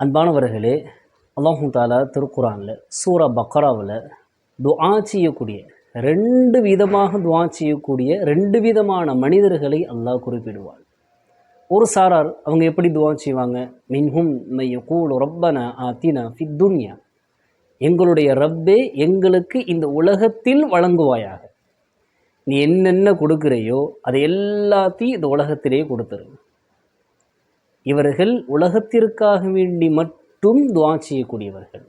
அன்பானவர்களே, அல்லாஹு தாலா திருக்குரானில் சூரா பக்ராவில் துஆ செய்யக்கூடிய துஆ செய்யக்கூடிய 2 விதமான மனிதர்களை அல்லாஹ் குறிப்பிடுவார். ஒரு சாரார் அவங்க எப்படி துஆ செய்வாங்க? மின்ஹும் மை யகூலு ரப்பனா ஆத்தினா ஃபித் துன்யா, எங்களுடைய ரப்பே எங்களுக்கு இந்த உலகத்தில் வழங்குவாயாக. நீ என்னென்ன கொடுக்குறையோ அதை எல்லாத்தையும் இந்த உலகத்திலே கொடுத்துரு. இவர்கள் உலகத்திற்காக வேண்டி மட்டும் துஆ செய்யக்கூடியவர்கள்.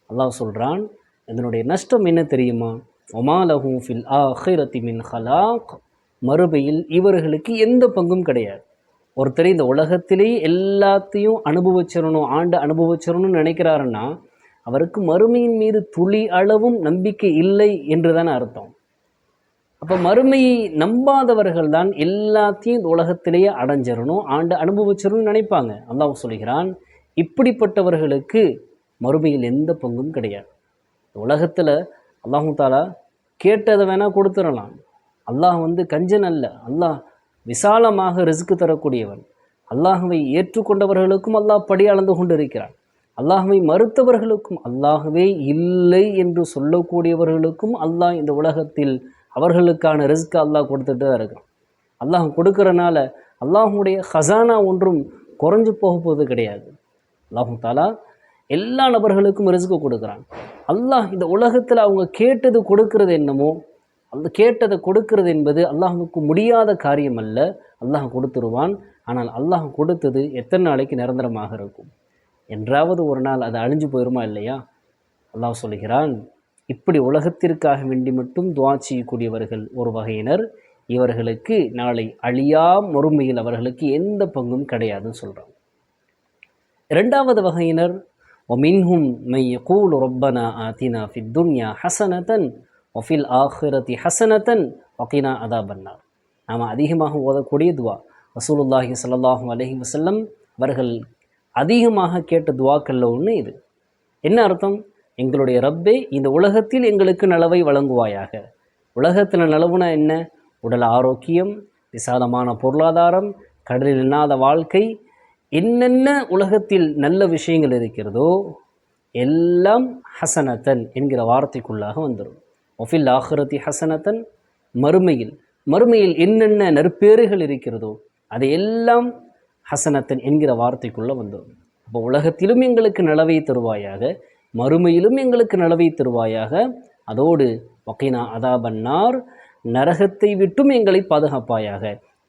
அல்லாஹ் சொல்கிறான், இதனுடைய நஷ்டம் என்ன தெரியுமா? ஒமா லஹு ஃபில் ஆஹிரத்தி மின் ஹலாக், மறுமையில் இவர்களுக்கு எந்த பங்கும் கிடையாது. ஒருத்தர் இந்த உலகத்திலேயே எல்லாத்தையும் அனுபவிச்சிடணும்னு நினைக்கிறாருன்னா அவருக்கு மறுமையின் மீது துளி அளவும் நம்பிக்கை இல்லை என்று தானே அர்த்தம். அப்போ மறுமையை நம்பாதவர்கள் தான் எல்லாத்தையும் இந்த உலகத்திலேயே அனுபவிச்சிடணும்னு நினைப்பாங்க. அல்லாஹ் சொல்கிறான், இப்படிப்பட்டவர்களுக்கு மறுமையில் எந்த பங்கும் கிடையாது. உலகத்தில் அல்லாஹு தாலா கேட்டதை வேணால் கொடுத்துடலாம். அல்லாஹ் கஞ்சன் அல்ல. அல்லாஹ் விசாலமாக ரிஸ்க்கு தரக்கூடியவன். அல்லாஹுவை ஏற்றுக்கொண்டவர்களுக்கும் அல்லாஹ் படி அளந்து கொண்டு இருக்கிறான். அல்லாஹுவை மறுத்தவர்களுக்கும், அல்லாஹுவே இல்லை என்று சொல்லக்கூடியவர்களுக்கும் அல்லாஹ் இந்த உலகத்தில் அவர்களுக்கான ரிஸ்க் அல்லாஹ் கொடுத்துட்டு தான் இருக்கான். அல்லாஹ் கொடுக்கறனால அல்லாஹுடைய ஹசானா ஒன்றும் குறைஞ்சு போவது கிடையாது. அல்லாஹு தாலா எல்லா நபர்களுக்கும் ரிஸ்க்கு கொடுக்குறான். அல்லாஹ் இந்த உலகத்தில் அவங்க கேட்டது கொடுக்கறது என்னமோ, அந்த கேட்டதை கொடுக்கறது என்பது அல்லாஹுக்கு முடியாத காரியம் அல்ல. அல்லாஹ் கொடுத்துருவான். ஆனால் அல்லாஹ் கொடுத்தது எத்தனை நாளைக்கு நிரந்தரமாக இருக்கும்? என்றாவது ஒரு நாள் அது அழிஞ்சு போயிருமா இல்லையா? அல்லாஹ் சொல்கிறான், இப்படி உலகத்திற்காக வேண்டி மட்டும் துஆ செய்யக்கூடியவர்கள் ஒரு வகையினர். இவர்களுக்கு நாளை அழியா மறுமையில் அவர்களுக்கு எந்த பங்கும் கிடையாதுன்னு சொல்கிறான். இரண்டாவது வகையினர், وَمِنْهُمْ مَنْ يَقُولُ رَبَّنَا آتِنَا فِي الدُّنْيَا حَسَنَةً وَفِي الْآخِرَةِ حَسَنَةً وَقِنَا عَذَابَ النَّارِ. நாம் அதிகமாக ஓதக்கூடிய துவா. ரசூலுல்லாஹி ஸல்லல்லாஹு அலைஹி வஸல்லம் அவர்கள் அதிகமாக கேட்ட துவாக்கல்ல ஒன்று இது. என்ன அர்த்தம்? எங்களுடைய ரப்பே இந்த உலகத்தில் எங்களுக்கு நலவை வழங்குவாயாக. உலகத்தில் நலவுனா என்ன? உடல் ஆரோக்கியம், விசாலமான பொருளாதாரம், கடலில் இல்லாத வாழ்க்கை, என்னென்ன உலகத்தில் நல்ல விஷயங்கள் இருக்கிறதோ எல்லாம் ஹசனத்தன் என்கிற வார்த்தைக்குள்ளாக வந்துடும். ஒஃபில் ஆஹிரத்தி ஹசனத்தன், மறுமையில் என்னென்ன நற்பேறுகள் இருக்கிறதோ அதை எல்லாம் ஹசனத்தன் என்கிற வார்த்தைக்குள்ளே வந்துடும். அப்போ உலகத்திலும் எங்களுக்கு நலவை தருவாயாக, மறுமையிலும் எங்களுக்கு நலவை தருவாயாக. அதோடு வக்கீனா அதாபன்னார், நரகத்தை விட்டும் எங்களை பாதுகாப்பாயாக.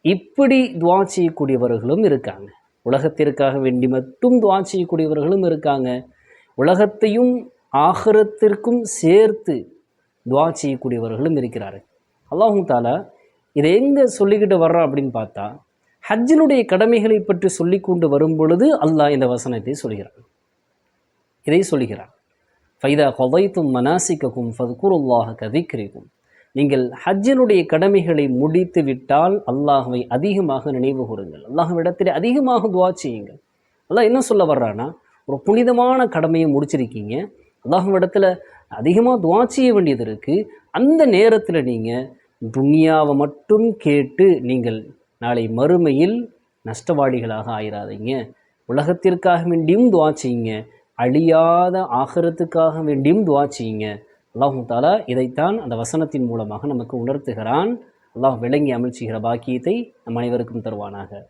இப்படி துஆ செய்யக்கூடியவர்களும் இருக்காங்க. உலகத்திற்காக வேண்டி மட்டும் துஆ செய்யக்கூடியவர்களும் இருக்காங்க. உலகத்தையும் ஆகிரத்திற்கும் சேர்த்து துஆ செய்யக்கூடியவர்களும் இருக்கிறார்கள். அல்லாஹு தாலா இதை எங்கே சொல்லிக்கிட்டு வர்றான் அப்படின்னு பார்த்தா, ஹஜ்ஜினுடைய கடமைகளை பற்றி சொல்லி கொண்டு வரும் பொழுது அல்லாஹ் இந்த வசனத்தை சொல்கிறான். இதை சொல்கிறான், ஃபைதா கதைத்தும் மனாசிக்கும் ஃபத்குருல்லாஹ கதிக்ரிக்கும், நீங்கள் ஹஜ்ஜினுடைய கடமைகளை முடித்து விட்டால் அல்லாஹுவை அதிகமாக நினைவு கூறுங்கள், அல்லாஹ்விடத்தில் அதிகமாக துஆ செய்யுங்கள். அல்லாஹ் என்ன சொல்ல வர்றான்னா, ஒரு புனிதமான கடமையை முடிச்சிருக்கீங்க, அல்லாஹ்விடத்தில் அதிகமாக துஆ செய்ய வேண்டியது இருக்குது. அந்த நேரத்தில் நீங்கள் துன்யாவை மட்டும் கேட்டு நீங்கள் நாளை மறுமையில் நஷ்டவாளிகளாக ஆயிராதீங்க. உலகத்திற்காக வேண்டியும் துஆ செய்யுங்க, அழியாத ஆகிரத்துக்காக வேண்டியும் துஆ செய்யுங்க. அல்லாஹு தாலா இதைத்தான் அந்த வசனத்தின் மூலமாக நமக்கு உணர்த்துகிறான். அல்லாஹ் விளங்கி அமல் செய்கிற பாக்கியத்தை நம் அனைவருக்கும் தருவானாக.